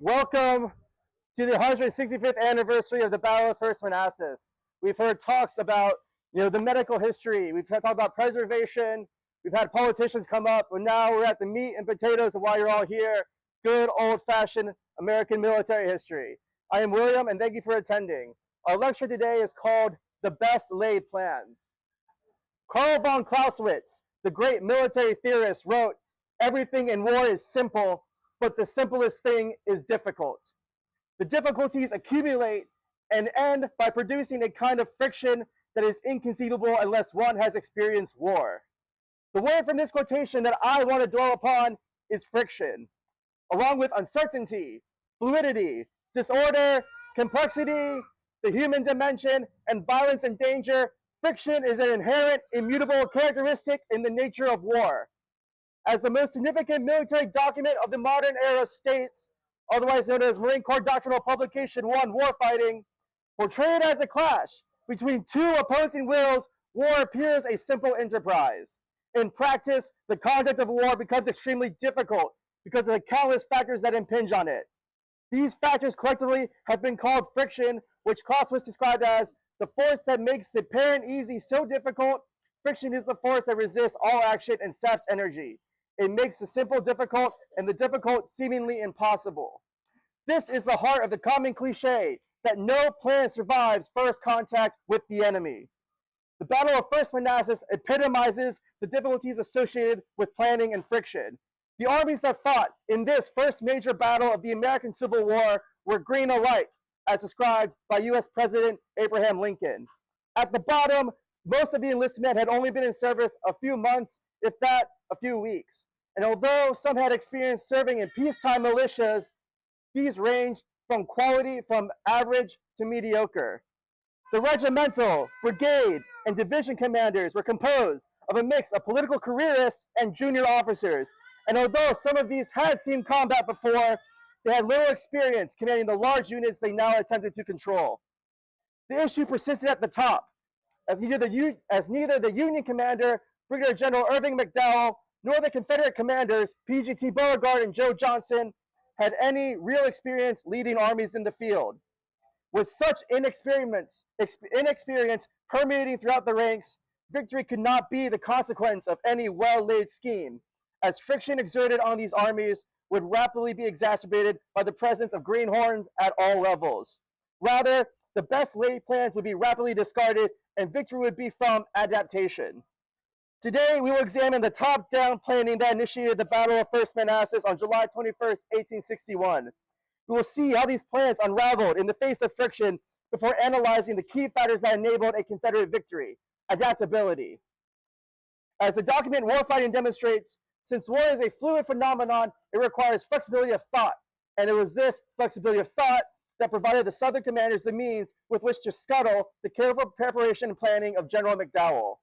Welcome to the 165th anniversary of the Battle of First Manassas. We've heard talks about, the medical history. We've talked about preservation. We've had politicians come up, but now we're at the meat and potatoes of why you're all here. Good old-fashioned American military history. I am William, and thank you for attending. Our lecture today is called "The Best Laid Plans." Karl von Clausewitz, the great military theorist, wrote, "Everything in war is simple, but the simplest thing is difficult. The difficulties accumulate and end by producing a kind of friction that is inconceivable unless one has experienced war." The word from this quotation that I want to dwell upon is friction. Along with uncertainty, fluidity, disorder, complexity, the human dimension, and violence and danger, friction is an inherent, immutable characteristic in the nature of war. As the most significant military document of the modern era states, otherwise known as Marine Corps Doctrinal Publication 1, Warfighting, portrayed as a clash between two opposing wills, war appears a simple enterprise. In practice, the conduct of war becomes extremely difficult because of the countless factors that impinge on it. These factors collectively have been called friction, which Clausewitz described as the force that makes the apparent easy so difficult. Friction is the force that resists all action and saps energy. It makes the simple difficult and the difficult seemingly impossible. This is the heart of the common cliche that no plan survives first contact with the enemy. The Battle of First Manassas epitomizes the difficulties associated with planning and friction. The armies that fought in this first major battle of the American Civil War were green alike, as described by U.S. President Abraham Lincoln. At the bottom, most of the enlisted men had only been in service a few months, if that, a few weeks. And although some had experienced serving in peacetime militias, these ranged from average to mediocre. The regimental, brigade, and division commanders were composed of a mix of political careerists and junior officers. And although some of these had seen combat before, they had little experience commanding the large units they now attempted to control. The issue persisted at the top, as neither the Union commander, Brigadier General Irvin McDowell, nor the Confederate commanders, PGT Beauregard and Joe Johnston, had any real experience leading armies in the field. With such inexperience permeating throughout the ranks, victory could not be the consequence of any well-laid scheme, as friction exerted on these armies would rapidly be exacerbated by the presence of greenhorns at all levels. Rather, the best laid plans would be rapidly discarded and victory would be from adaptation. Today, we will examine the top-down planning that initiated the Battle of First Manassas on July 21st, 1861. We will see how these plans unraveled in the face of friction before analyzing the key factors that enabled a Confederate victory: adaptability. As the document Warfighting demonstrates, since war is a fluid phenomenon, it requires flexibility of thought, and it was this flexibility of thought that provided the Southern commanders the means with which to scuttle the careful preparation and planning of General McDowell.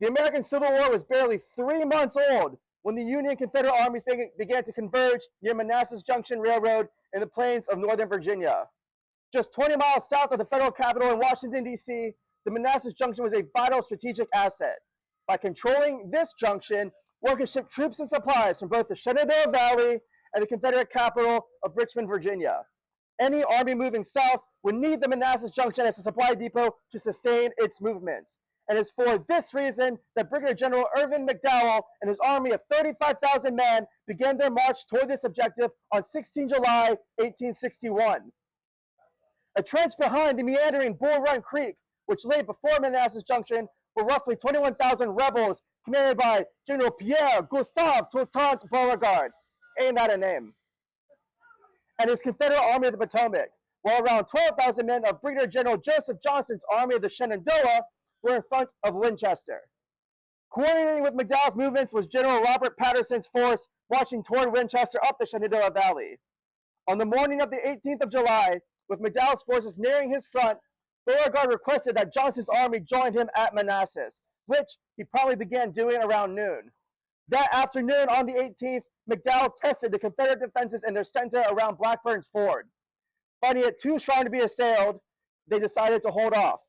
The American Civil War was barely 3 months old when the Union and Confederate armies began to converge near Manassas Junction Railroad in the plains of Northern Virginia. Just 20 miles south of the federal capital in Washington, D.C., the Manassas Junction was a vital strategic asset. By controlling this junction, one could ship troops and supplies from both the Shenandoah Valley and the Confederate capital of Richmond, Virginia. Any army moving south would need the Manassas Junction as a supply depot to sustain its movements. And it's for this reason that Brigadier General Irvin McDowell and his army of 35,000 men began their march toward this objective on 16 July, 1861. Entrenched behind the meandering Bull Run Creek, which lay before Manassas Junction, were roughly 21,000 rebels commanded by General Pierre Gustave Toussaint Beauregard, ain't that a name, and his Confederate Army of the Potomac, while around 12,000 men of Brigadier General Joseph Johnston's Army of the Shenandoah were in front of Winchester. Coordinating with McDowell's movements was General Robert Patterson's force marching toward Winchester up the Shenandoah Valley. On the morning of the 18th of July, with McDowell's forces nearing his front, Beauregard requested that Johnston's army join him at Manassas, which he probably began doing around noon. That afternoon on the 18th, McDowell tested the Confederate defenses in their center around Blackburn's Ford. Finding it too strong to be assailed, they decided to hold off.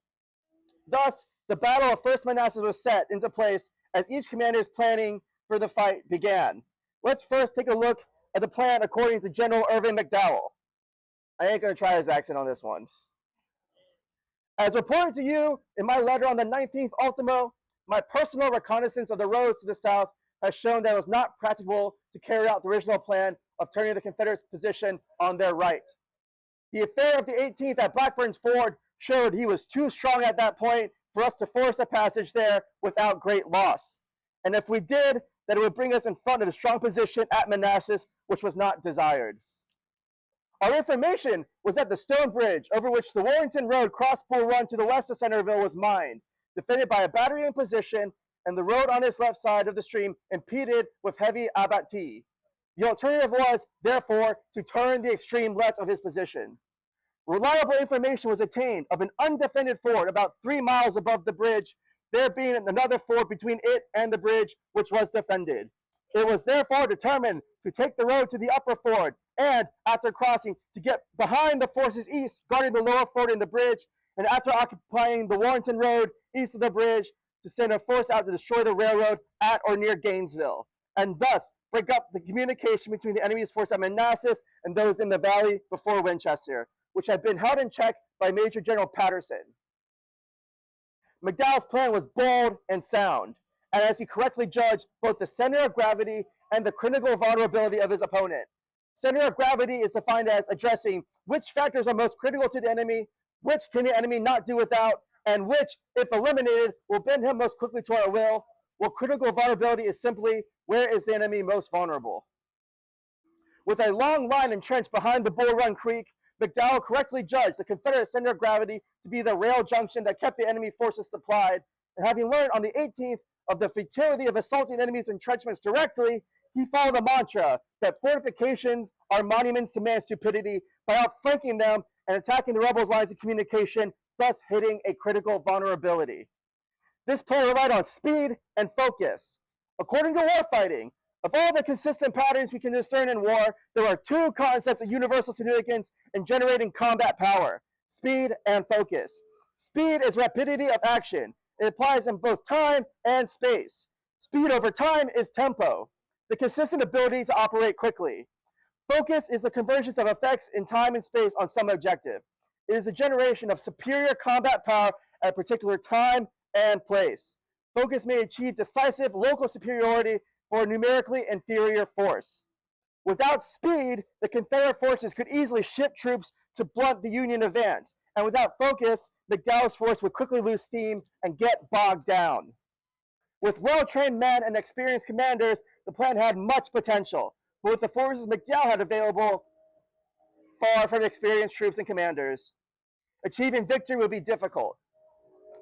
Thus, the Battle of First Manassas was set into place as each commander's planning for the fight began. Let's first take a look of the plan according to General Irvin McDowell. I ain't going to try his accent on this one. As reported to you in my letter on the 19th ultimo, my personal reconnaissance of the roads to the south has shown that it was not practicable to carry out the original plan of turning the Confederates' position on their right. The affair of the 18th at Blackburn's Ford showed he was too strong at that point for us to force a passage there without great loss. And if we did, then it would bring us in front of the strong position at Manassas, which was not desired. Our information was that the stone bridge over which the Warrington Road crossed Bull Run to the west of Centerville was mined, defended by a battery in position, and the road on its left side of the stream impeded with heavy abattis. The alternative was, therefore, to turn the extreme left of his position. Reliable information was obtained of an undefended ford about 3 miles above the bridge, there being another ford between it and the bridge, which was defended. It was therefore determined to take the road to the upper ford, and after crossing, to get behind the forces east, guarding the lower ford in the bridge, and after occupying the Warrington Road east of the bridge, to send a force out to destroy the railroad at or near Gainesville, and thus break up the communication between the enemy's force at Manassas and those in the valley before Winchester, which had been held in check by Major General Patterson. McDowell's plan was bold and sound, and as he correctly judged both the center of gravity and the critical vulnerability of his opponent. Center of gravity is defined as addressing which factors are most critical to the enemy, which can the enemy not do without, and which, if eliminated, will bend him most quickly to our will, while critical vulnerability is simply where is the enemy most vulnerable. With a long line entrenched behind the Bull Run Creek, McDowell correctly judged the Confederate center of gravity to be the rail junction that kept the enemy forces supplied, and having learned on the 18th of the futility of assaulting enemy's entrenchments directly, he followed the mantra that fortifications are monuments to man's stupidity by outflanking them and attacking the rebels' lines of communication, thus hitting a critical vulnerability. This plan relied on speed and focus. According to warfighting, of all the consistent patterns we can discern in war, there are two concepts of universal significance in generating combat power: speed and focus. Speed is rapidity of action. It applies in both time and space. Speed over time is tempo, the consistent ability to operate quickly. Focus is the convergence of effects in time and space on some objective. It is the generation of superior combat power at a particular time and place. Focus may achieve decisive local superiority for a numerically inferior force. Without speed, the Confederate forces could easily shift troops to blunt the Union advance, and without focus, McDowell's force would quickly lose steam and get bogged down. With well-trained men and experienced commanders, the plan had much potential, but with the forces McDowell had available, far from experienced troops and commanders, achieving victory would be difficult.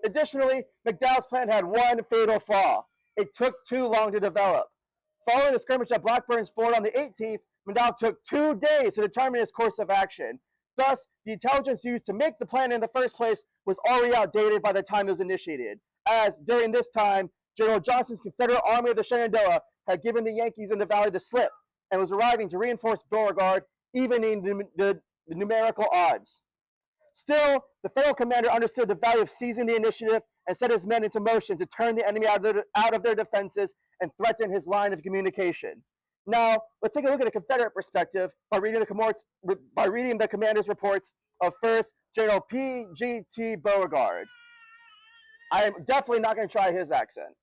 Additionally, McDowell's plan had one fatal flaw: it took too long to develop. Following the skirmish at Blackburn's Ford on the 18th, McDowell took 2 days to determine his course of action. Thus, the intelligence used to make the plan in the first place was already outdated by the time it was initiated, as during this time, General Johnston's Confederate Army of the Shenandoah had given the Yankees in the valley the slip and was arriving to reinforce Beauregard, evening the numerical odds. Still, the Federal commander understood the value of seizing the initiative and set his men into motion to turn the enemy out of their defenses and threaten his line of communication. Now, let's take a look at the Confederate perspective by reading the commander's reports of 1st General P.G.T. Beauregard. I am definitely not going to try his accent.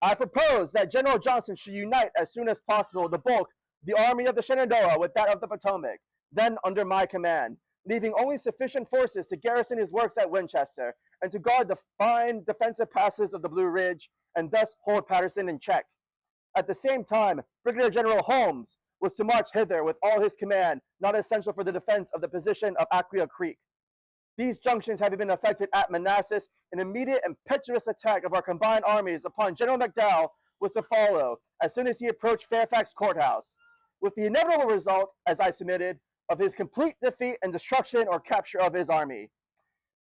I propose that General Johnston should unite as soon as possible the bulk of the Army of the Shenandoah with that of the Potomac, then under my command, leaving only sufficient forces to garrison his works at Winchester and to guard the fine defensive passes of the Blue Ridge and thus hold Patterson in check. At the same time, Brigadier General Holmes was to march hither with all his command, not essential for the defense of the position of Aquia Creek. These junctions having been effected at Manassas, an immediate impetuous attack of our combined armies upon General McDowell was to follow as soon as he approached Fairfax Courthouse, with the inevitable result, as I submitted, of his complete defeat and destruction or capture of his army.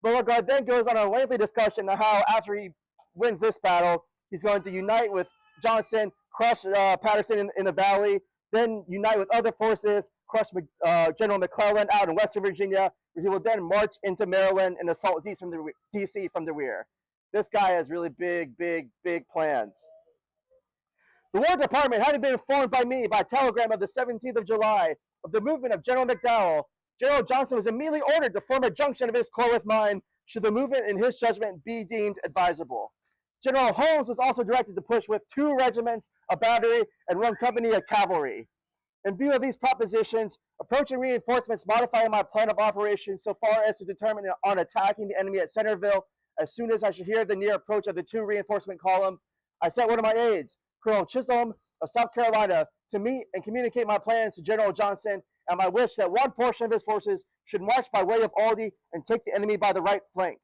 Beauregard then goes on a lengthy discussion of how, after he wins this battle, he's going to unite with Johnston, crush Patterson in the valley, then unite with other forces, crush General McClellan out in Western Virginia, where he will then march into Maryland and assault DC from the rear. This guy has really big plans. The War Department, having been informed by me by telegram of the 17th of July of the movement of General McDowell, General Johnston was immediately ordered to form a junction of his corps with mine should the movement in his judgment be deemed advisable. General Holmes was also directed to push with 2 regiments, a battery, and 1 company of cavalry. In view of these propositions, approaching reinforcements modifying my plan of operations so far as to determine on attacking the enemy at Centerville as soon as I should hear the near approach of the 2 reinforcement columns, I sent one of my aides, Colonel Chisholm of South Carolina, to meet and communicate my plans to General Johnston and my wish that one portion of his forces should march by way of Aldie and take the enemy by the right flank.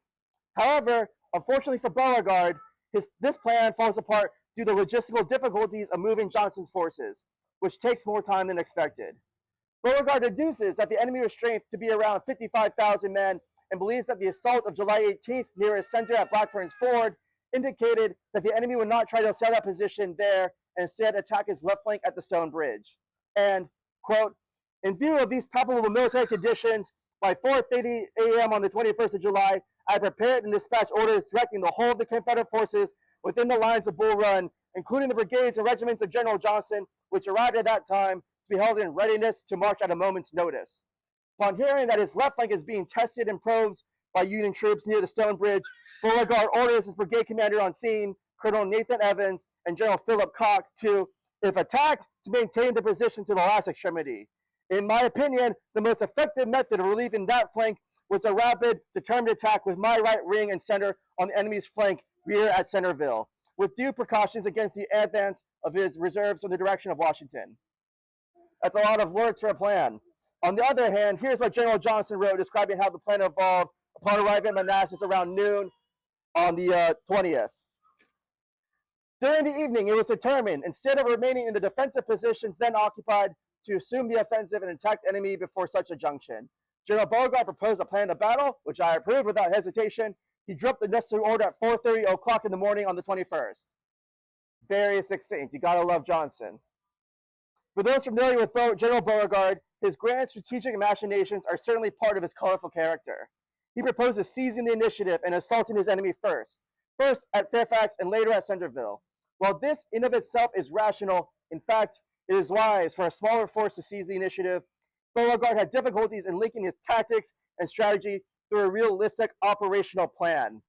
However, unfortunately for Beauregard, this plan falls apart due to the logistical difficulties of moving Johnston's forces, which takes more time than expected. Beauregard deduces that the enemy was strength to be around 55,000 men and believes that the assault of July 18th near his center at Blackburn's Ford indicated that the enemy would not try to set up position there and instead attack his left flank at the Stone Bridge. And, quote, in view of these palpable military conditions, by 4:30 a.m. on the 21st of July, I prepared and dispatched orders directing the whole of the Confederate forces within the lines of Bull Run, including the brigades and regiments of General Johnston, which arrived at that time to be held in readiness to march at a moment's notice. Upon hearing that his left flank is being tested and probed by Union troops near the Stone Bridge, Beauregard orders his brigade commander on scene, Colonel Nathan Evans and General Philip Koch, to, if attacked, to maintain the position to the last extremity. In my opinion, the most effective method of relieving that flank was a rapid, determined attack with my right wing and center on the enemy's flank rear at Centerville, with due precautions against the advance of his reserves from the direction of Washington. That's a lot of words for a plan. On the other hand, here's what General Johnston wrote describing how the plan evolved upon arriving at Manassas around noon on the 20th. During the evening, it was determined, instead of remaining in the defensive positions then occupied, to assume the offensive and attack the enemy before such a junction. General Beauregard proposed a plan of battle, which I approved without hesitation. He dropped the necessary order at 4:30 o'clock in the morning on the 21st. Very succinct. You gotta love Johnston. For those familiar with General Beauregard, his grand strategic machinations are certainly part of his colorful character. He proposes seizing the initiative and assaulting his enemy first at Fairfax and later at Centerville. While this in of itself is rational, in fact, it is wise for a smaller force to seize the initiative. Beauregard had difficulties in linking his tactics and strategy through a realistic operational plan.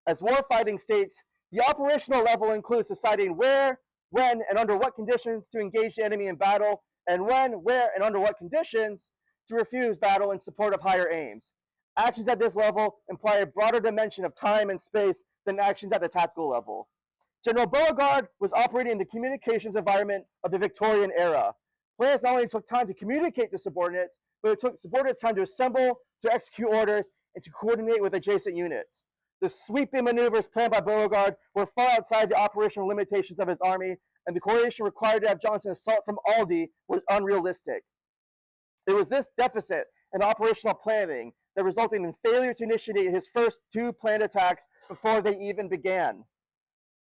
As warfighting states, the operational level includes deciding where, when, and under what conditions to engage the enemy in battle, and when, where, and under what conditions to refuse battle in support of higher aims. Actions at this level imply a broader dimension of time and space than actions at the tactical level. General Beauregard was operating in the communications environment of the Victorian era. Plans not only took time to communicate to subordinates, but it took subordinates time to assemble, to execute orders, and to coordinate with adjacent units. The sweeping maneuvers planned by Beauregard were far outside the operational limitations of his army, and the coordination required to have Johnston assault from Aldie was unrealistic. It was this deficit in operational planning that resulted in failure to initiate his first 2 planned attacks before they even began.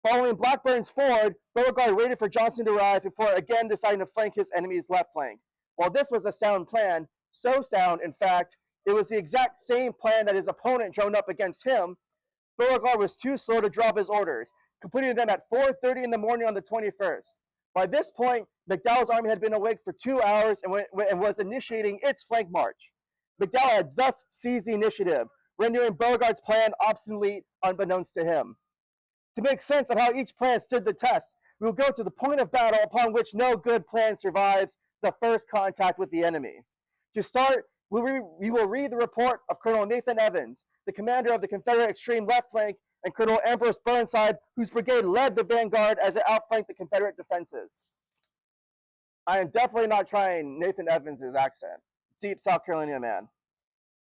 Following Blackburn's Ford, Beauregard waited for Johnston to arrive before again deciding to flank his enemy's left flank. While this was a sound plan, so sound, in fact, it was the exact same plan that his opponent drew up against him, Beauregard was too slow to drop his orders, completing them at 4:30 in the morning on the 21st. By this point, McDowell's army had been awake for 2 hours and was initiating its flank march. McDowell had thus seized the initiative, rendering Beauregard's plan obsolete unbeknownst to him. To make sense of how each plan stood the test, we will go to the point of battle upon which no good plan survives the first contact with the enemy. To start, we will read the report of Colonel Nathan Evans, the commander of the Confederate extreme left flank, and Colonel Ambrose Burnside, whose brigade led the vanguard as it outflanked the Confederate defenses. I am definitely not trying Nathan Evans' accent. Deep South Carolina man.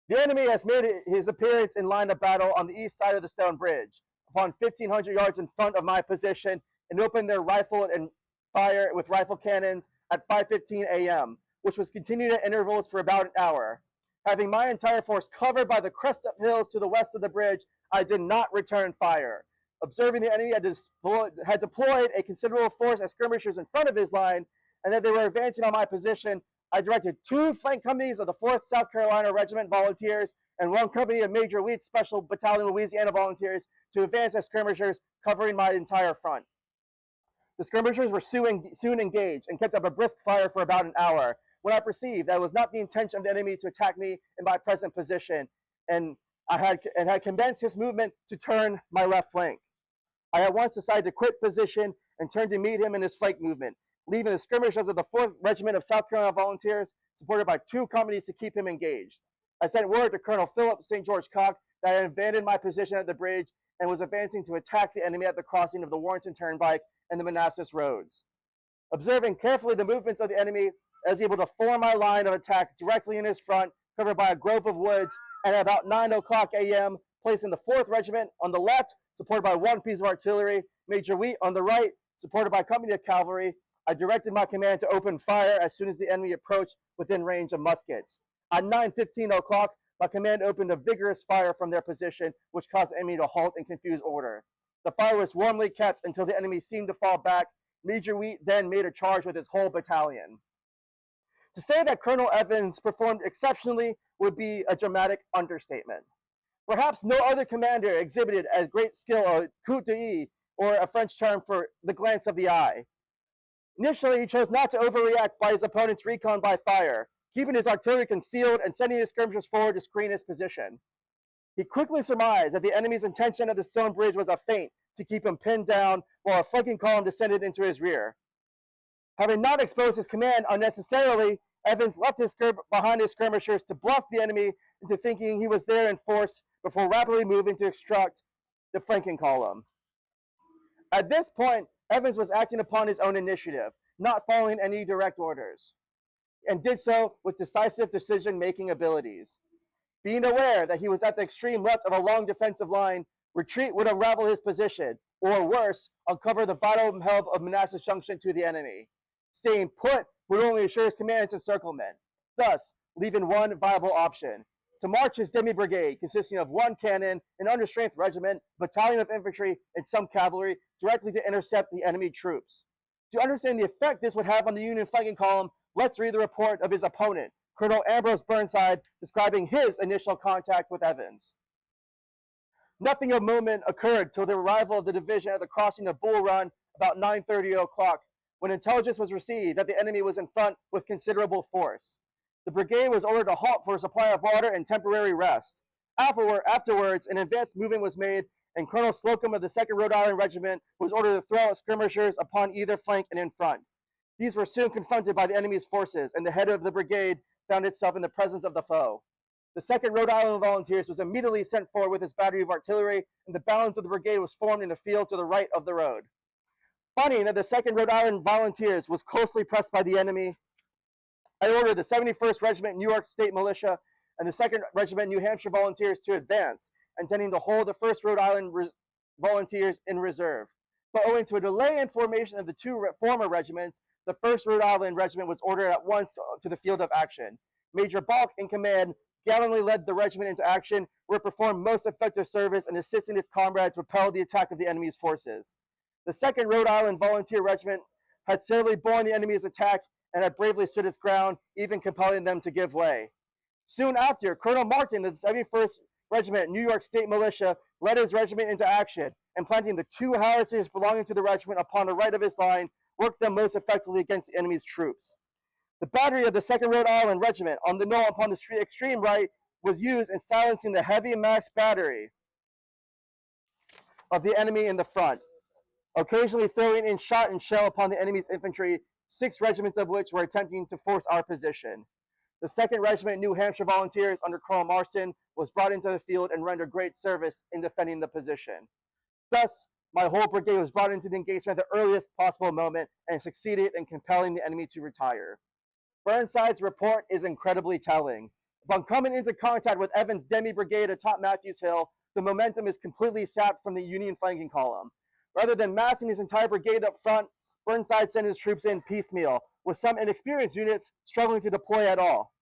The enemy has made his appearance in line of battle on the east side of the Stone Bridge, upon 1,500 yards in front of my position, and opened their rifle and fire with rifle cannons at 5:15 a.m., which was continued at intervals for about an hour. Having my entire force covered by the crest of hills to the west of the bridge, I did not return fire. Observing the enemy had deployed a considerable force as skirmishers in front of his line, and that they were advancing on my position, I directed 2 flank companies of the 4th South Carolina Regiment Volunteers and 1 company of Major Wheat's Special Battalion Louisiana Volunteers to advance as skirmishers, covering my entire front. The skirmishers were soon engaged and kept up a brisk fire for about an hour, when I perceived that it was not the intention of the enemy to attack me in my present position, and had commenced his movement to turn my left flank. I at once decided to quit position and turn to meet him in his flank movement, leaving the skirmishers of the 4th Regiment of South Carolina Volunteers, supported by 2 companies, to keep him engaged. I sent word to Colonel Philip St. George Cock that I had abandoned my position at the bridge and was advancing to attack the enemy at the crossing of the Warrenton Turnpike and the Manassas roads. Observing carefully the movements of the enemy, I was able to form my line of attack directly in his front, covered by a grove of woods, and at about 9 o'clock a.m., placing the 4th Regiment on the left, supported by 1 piece of artillery, Major Wheat on the right, supported by a company of cavalry. I directed my command to open fire as soon as the enemy approached within range of muskets. At 9:15 o'clock, my command opened a vigorous fire from their position, which caused the enemy to halt in confused order. The fire was warmly kept until the enemy seemed to fall back. Major Wheat then made a charge with his whole battalion. To say that Colonel Evans performed exceptionally would be a dramatic understatement. Perhaps no other commander exhibited as great skill a coup d'oeil, or a French term for the glance of the eye. Initially, he chose not to overreact by his opponent's recon by fire, keeping his artillery concealed and sending his skirmishers forward to screen his position. He quickly surmised that the enemy's intention at the stone bridge was a feint to keep him pinned down while a flanking column descended into his rear. Having not exposed his command unnecessarily, Evans left behind his skirmishers to bluff the enemy into thinking he was there in force before rapidly moving to obstruct the flanking column. At this point, Evans was acting upon his own initiative, not following any direct orders, and did so with decisive decision-making abilities. Being aware that he was at the extreme left of a long defensive line, retreat would unravel his position, or worse, uncover the vital hub of Manassas Junction to the enemy. Staying put would only assure his command's encirclement, thus leaving one viable option: to march his demi-brigade, consisting of 1 cannon, an understrength regiment, a battalion of infantry, and some cavalry, directly to intercept the enemy troops. To understand the effect this would have on the Union flanking column, let's read the report of his opponent, Colonel Ambrose Burnside, describing his initial contact with Evans. Nothing of moment occurred till the arrival of the division at the crossing of Bull Run about 9:30 o'clock, when intelligence was received that the enemy was in front with considerable force. The brigade was ordered to halt for a supply of water and temporary rest. Afterwards, an advanced movement was made, and Colonel Slocum of the 2nd Rhode Island Regiment was ordered to throw out skirmishers upon either flank and in front. These were soon confronted by the enemy's forces, and the head of the brigade found itself in the presence of the foe. The 2nd Rhode Island Volunteers was immediately sent forward with its battery of artillery, and the balance of the brigade was formed in a field to the right of the road. Finding that the 2nd Rhode Island Volunteers was closely pressed by the enemy, I ordered the 71st Regiment New York State Militia and the 2nd Regiment New Hampshire Volunteers to advance, intending to hold the 1st Rhode Island Volunteers in reserve. But owing to a delay in formation of the 2 former regiments, the 1st Rhode Island Regiment was ordered at once to the field of action. Major Balk, in command, gallantly led the regiment into action, where it performed most effective service in assisting its comrades repel the attack of the enemy's forces. The 2nd Rhode Island Volunteer Regiment had steadily borne the enemy's attack and had bravely stood its ground, even compelling them to give way. Soon after, Colonel Martin of the 71st Regiment New York State Militia led his regiment into action, and planting the 2 howitzers belonging to the regiment upon the right of his line, worked them most effectively against the enemy's troops. The battery of the 2nd Rhode Island Regiment on the knoll upon the extreme right was used in silencing the heavy mass battery of the enemy in the front, occasionally throwing in shot and shell upon the enemy's infantry, 6 regiments of which were attempting to force our position. The 2nd Regiment New Hampshire Volunteers under Colonel Marston was brought into the field and rendered great service in defending the position. Thus, my whole brigade was brought into the engagement at the earliest possible moment and succeeded in compelling the enemy to retire. Burnside's report is incredibly telling. Upon coming into contact with Evans' demi-brigade atop Matthews Hill, the momentum is completely sapped from the Union flanking column. Rather than massing his entire brigade up front, Burnside sent his troops in piecemeal, with some inexperienced units struggling to deploy at all.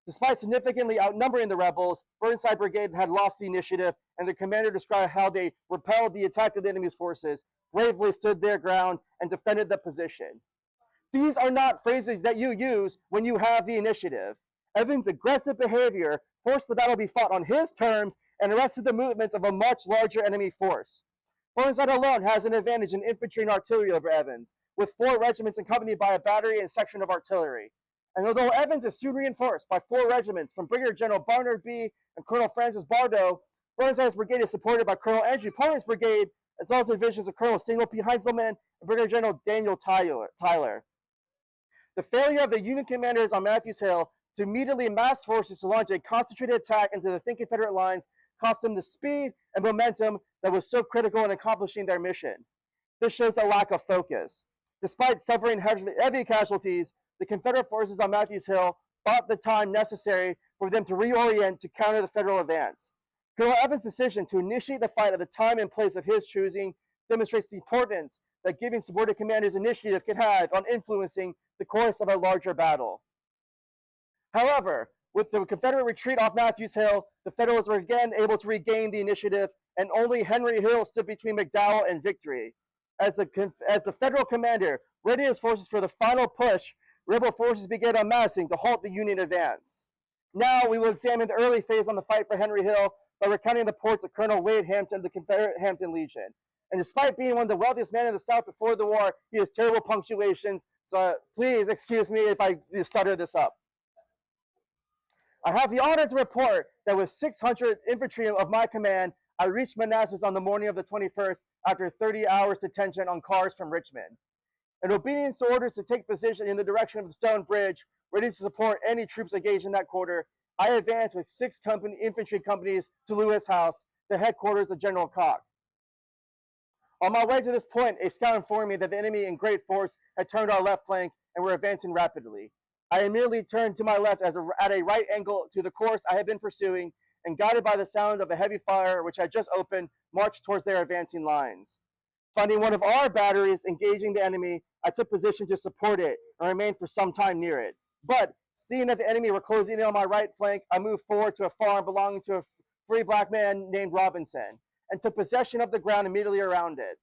Despite significantly outnumbering the rebels, Burnside Brigade had lost the initiative, and the commander described how they repelled the attack of the enemy's forces, bravely stood their ground, and defended the position. These are not phrases that you use when you have the initiative. Evans' aggressive behavior forced the battle to be fought on his terms and arrested the movements of a much larger enemy force. Burnside alone has an advantage in infantry and artillery over Evans, with 4 regiments accompanied by a battery and section of artillery. And although Evans is soon reinforced by 4 regiments from Brigadier General Barnard B. and Colonel Francis Bardo, Burnside's brigade is supported by Colonel Andrew Pollard's brigade, as well as the divisions of Colonel Samuel P. Heinzelman and Brigadier General Daniel Tyler. The failure of the Union commanders on Matthews Hill to immediately mass forces to launch a concentrated attack into the thin Confederate lines cost them the speed and momentum that was so critical in accomplishing their mission. This shows a lack of focus. Despite suffering heavy casualties, the Confederate forces on Matthews Hill bought the time necessary for them to reorient to counter the Federal advance. Colonel Evans' decision to initiate the fight at the time and place of his choosing demonstrates the importance that giving subordinate commanders initiative can have on influencing the course of a larger battle. However, with the Confederate retreat off Matthews Hill, the Federals were again able to regain the initiative, and only Henry Hill stood between McDowell and victory. As the Federal commander readied his forces for the final push, rebel forces began amassing to halt the Union advance. Now we will examine the early phase on the fight for Henry Hill by recounting the reports of Colonel Wade Hampton of the Confederate Hampton Legion. And despite being one of the wealthiest men in the South before the war, he has terrible punctuations, so please excuse me if I stutter this up. I have the honor to report that with 600 infantry of my command, I reached Manassas on the morning of the 21st after 30 hours detention on cars from Richmond. In obedience to orders to take position in the direction of the Stone Bridge, ready to support any troops engaged in that quarter, I advanced with 6 infantry companies to Lewis House, the headquarters of General Koch. On my way to this point, a scout informed me that the enemy in great force had turned our left flank and were advancing rapidly. I immediately turned to my left at a right angle to the course I had been pursuing, and guided by the sound of a heavy fire which had just opened, marched towards their advancing lines. Finding one of our batteries engaging the enemy, I took position to support it and remained for some time near it. But seeing that the enemy were closing in on my right flank, I moved forward to a farm belonging to a free black man named Robinson, and took possession of the ground immediately around it.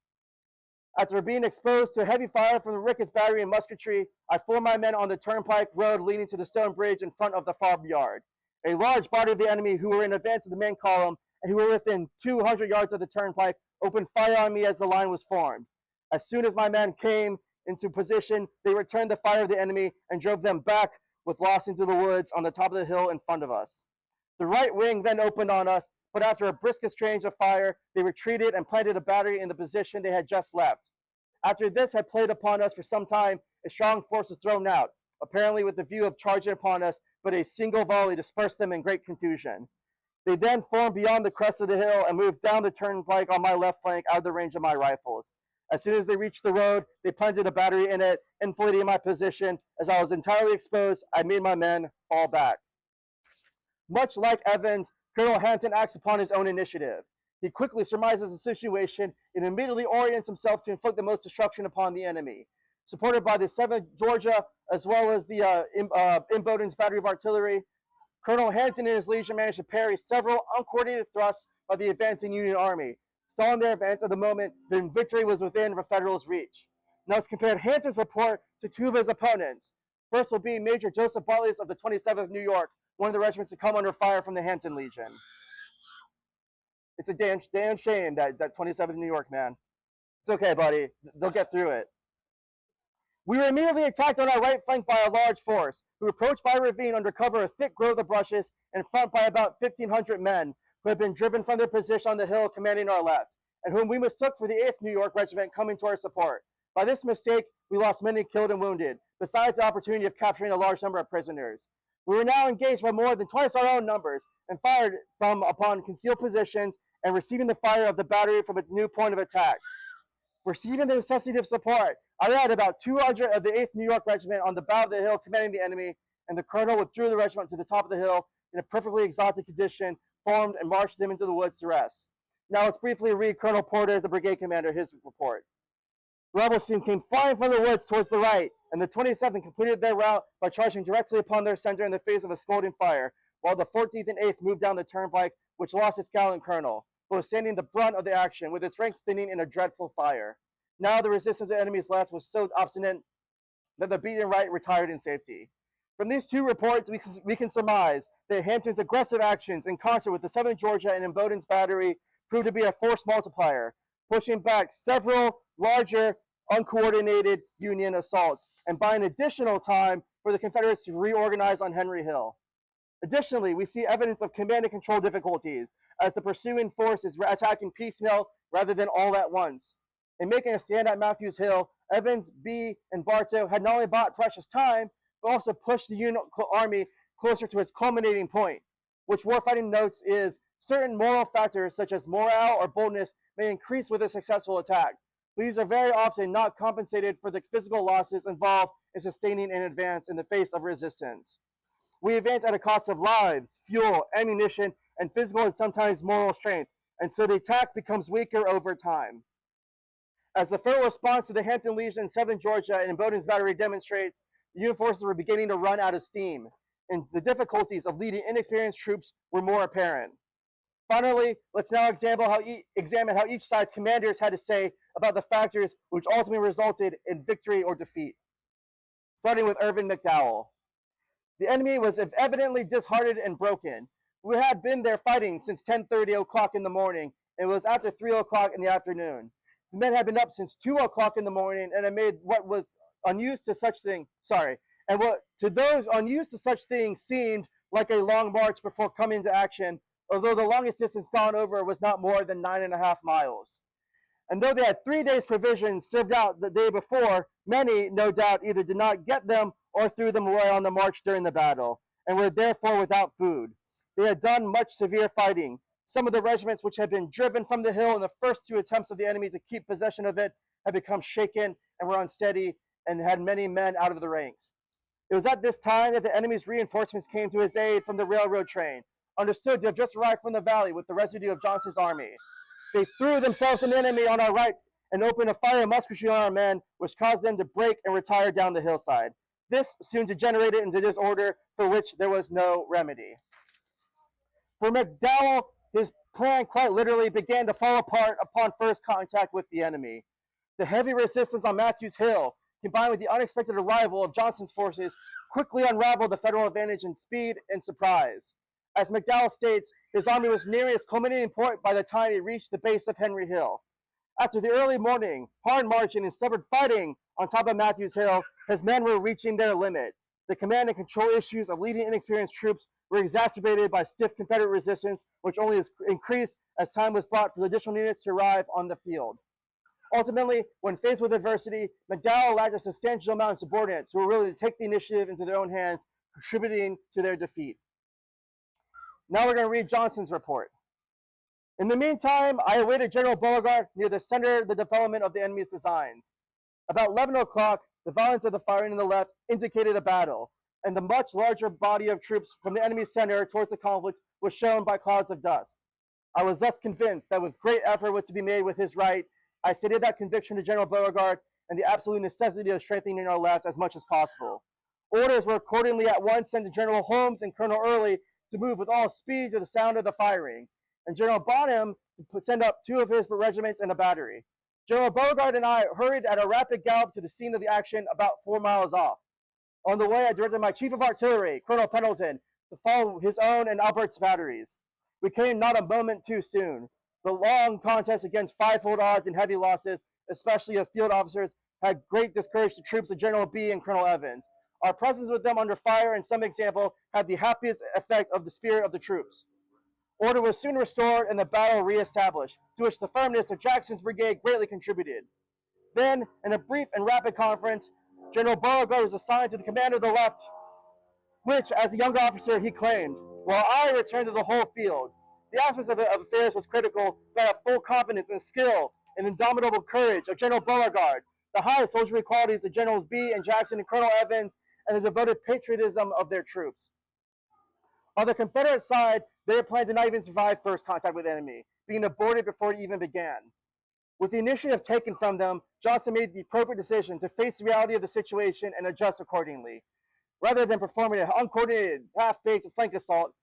After being exposed to heavy fire from the Ricketts battery and musketry, I formed my men on the turnpike road leading to the stone bridge in front of the farmyard. A large body of the enemy who were in advance of the main column and who were within 200 yards of the turnpike opened fire on me as the line was formed. As soon as my men came into position, they returned the fire of the enemy and drove them back with loss into the woods on the top of the hill in front of us. The right wing then opened on us, but after a brisk exchange of fire, they retreated and planted a battery in the position they had just left. After this had played upon us for some time, a strong force was thrown out, apparently with the view of charging upon us, but a single volley dispersed them in great confusion. They then formed beyond the crest of the hill and moved down the turnpike on my left flank out of the range of my rifles. As soon as they reached the road, they planted a battery in it, inflating my position. As I was entirely exposed, I made my men fall back. Much like Evans, Colonel Hampton acts upon his own initiative. He quickly surmises the situation and immediately orients himself to inflict the most destruction upon the enemy. Supported by the 7th Georgia, as well as the Imboden's battery of artillery, Colonel Hampton and his legion managed to parry several uncoordinated thrusts by the advancing Union Army, stalling their advance at the moment when victory was within the Federals' reach. Now let's compare Hampton's report to 2 of his opponents. First will be Major Joseph Bartlett of the 27th New York, one of the regiments to come under fire from the Hampton Legion. It's a damn shame that 27th New York, man. It's okay, buddy. They'll get through it. We were immediately attacked on our right flank by a large force, who approached by a ravine under cover of thick growth of bushes, and flanked by about 1,500 men, who had been driven from their position on the hill commanding our left, and whom we mistook for the 8th New York Regiment coming to our support. By this mistake, we lost many killed and wounded, besides the opportunity of capturing a large number of prisoners. We were now engaged by more than twice our own numbers, and fired from upon concealed positions, and receiving the fire of the battery from a new point of attack. Perceiving the necessity of support, I had about 200 of the 8th New York Regiment on the bow of the hill commanding the enemy, and the colonel withdrew the regiment to the top of the hill in a perfectly exhausted condition, formed and marched them into the woods to rest. Now let's briefly read Colonel Porter, the brigade commander, his report. The rebels soon came flying from the woods towards the right, and the 27th completed their route by charging directly upon their center in the face of a scalding fire, while the 14th and 8th moved down the turnpike, which lost its gallant colonel, but was standing the brunt of the action, with its ranks thinning in a dreadful fire. Now the resistance of the enemy's left was so obstinate that the beaten right retired in safety. From these 2 reports, we can surmise that Hampton's aggressive actions in concert with the 7th Georgia and Imboden's battery proved to be a force multiplier, pushing back several larger uncoordinated Union assaults and buying additional time for the Confederates to reorganize on Henry Hill. Additionally, we see evidence of command and control difficulties as the pursuing force is attacking piecemeal rather than all at once. In making a stand at Matthews Hill, Evans, Bee, and Bartow had not only bought precious time, but also pushed the Union Army closer to its culminating point, which warfighting notes is certain moral factors such as morale or boldness may increase with a successful attack. These are very often not compensated for the physical losses involved in sustaining an advance in the face of resistance. We advance at a cost of lives, fuel, ammunition, and physical and sometimes moral strength, and so the attack becomes weaker over time. As the Federal response to the Hampton Legion in Southern Georgia and Bowdoin's Battery demonstrates, the Union forces were beginning to run out of steam, and the difficulties of leading inexperienced troops were more apparent. Finally, let's now examine how each side's commanders had to say about the factors which ultimately resulted in victory or defeat. Starting with Irvin McDowell. The enemy was evidently disheartened and broken. We had been there fighting since 10:30 o'clock in the morning, and it was after 3 o'clock in the afternoon. The men had been up since 2 o'clock in the morning, and had made what was unused to such thing, and what to those unused to such things seemed like a long march before coming into action, although the longest distance gone over was not more than 9.5 miles. And though they had 3 days' provisions served out the day before, many, no doubt, either did not get them or threw them away on the march during the battle, and were therefore without food. They had done much severe fighting. Some of the regiments which had been driven from the hill in the first 2 attempts of the enemy to keep possession of it had become shaken and were unsteady, and had many men out of the ranks. It was at this time that the enemy's reinforcements came to his aid from the railroad train, understood to have just arrived from the valley with the residue of Johnston's army. They threw themselves on the enemy on our right and opened a fire of musketry on our men, which caused them to break and retire down the hillside. This soon degenerated into disorder for which there was no remedy. For McDowell, his plan quite literally began to fall apart upon first contact with the enemy. The heavy resistance on Matthews Hill, combined with the unexpected arrival of Johnston's forces, quickly unraveled the Federal advantage in speed and surprise. As McDowell states, his army was nearing its culminating point by the time it reached the base of Henry Hill. After the early morning, hard marching and stubborn fighting on top of Matthews Hill, his men were reaching their limit. The command and control issues of leading inexperienced troops were exacerbated by stiff Confederate resistance, which only increased as time was brought for the additional units to arrive on the field. Ultimately, when faced with adversity, McDowell lacked a substantial amount of subordinates who were willing to take the initiative into their own hands, contributing to their defeat. Now we're going to read Johnston's report. In the meantime, I awaited General Beauregard near the center of the development of the enemy's designs. About 11 o'clock, the violence of the firing on the left indicated a battle, and the much larger body of troops from the enemy's center towards the conflict was shown by clouds of dust. I was thus convinced that with great effort was to be made with his right. I stated that conviction to General Beauregard and the absolute necessity of strengthening our left as much as possible. Orders were accordingly at once sent to General Holmes and Colonel Early to move with all speed to the sound of the firing, and General Bonham to send up 2 of his regiments and a battery. General Beauregard and I hurried at a rapid gallop to the scene of the action about 4 miles off. On the way, I directed my chief of artillery, Colonel Pendleton, to follow his own and Albert's batteries. We came not a moment too soon. The long contest against 5-fold odds and heavy losses, especially of field officers, had great discouraged the troops of General B and Colonel Evans. Our presence with them under fire and some example had the happiest effect of the spirit of the troops. Order was soon restored and the battle reestablished, to which the firmness of Jackson's brigade greatly contributed. Then, in a brief and rapid conference, General Beauregard was assigned to the command of the left, which, as a young officer, he claimed, while I returned to the whole field. The aspect of affairs was critical, but I have full confidence in the skill and indomitable courage of General Beauregard, the high soldierly qualities of Generals B and Jackson and Colonel Evans, and the devoted patriotism of their troops. On the Confederate side, their plan did not even survive first contact with the enemy, being aborted before it even began. With the initiative taken from them, Johnston made the appropriate decision to face the reality of the situation and adjust accordingly. Rather than performing an uncoordinated, half-baked flank assault,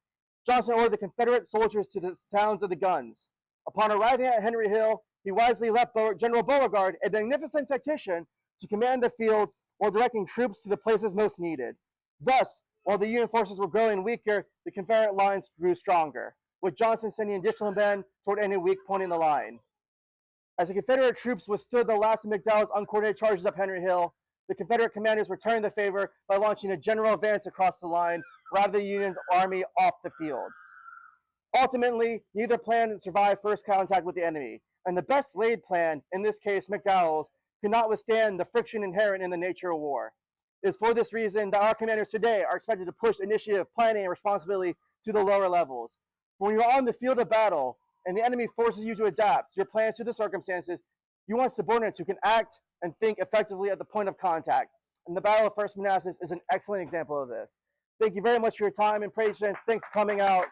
Johnston ordered the Confederate soldiers to the sounds of the guns. Upon arriving at Henry Hill, he wisely left General Beauregard, a magnificent tactician, to command the field while directing troops to the places most needed. Thus, while the Union forces were growing weaker, the Confederate lines grew stronger, with Johnston sending additional men toward any weak point in the line. As the Confederate troops withstood the last of McDowell's uncoordinated charges up Henry Hill, the Confederate commanders returned the favor by launching a general advance across the line, routing the Union's army off the field. Ultimately, neither plan survived first contact with the enemy, and the best laid plan, in this case McDowell's, could not withstand the friction inherent in the nature of war. It is for this reason that our commanders today are expected to push initiative, planning, and responsibility to the lower levels. When you're on the field of battle and the enemy forces you to adapt your plans to the circumstances, you want subordinates who can act and think effectively at the point of contact. And the Battle of First Manassas is an excellent example of this. Thank you very much for your time and patience. Thanks for coming out.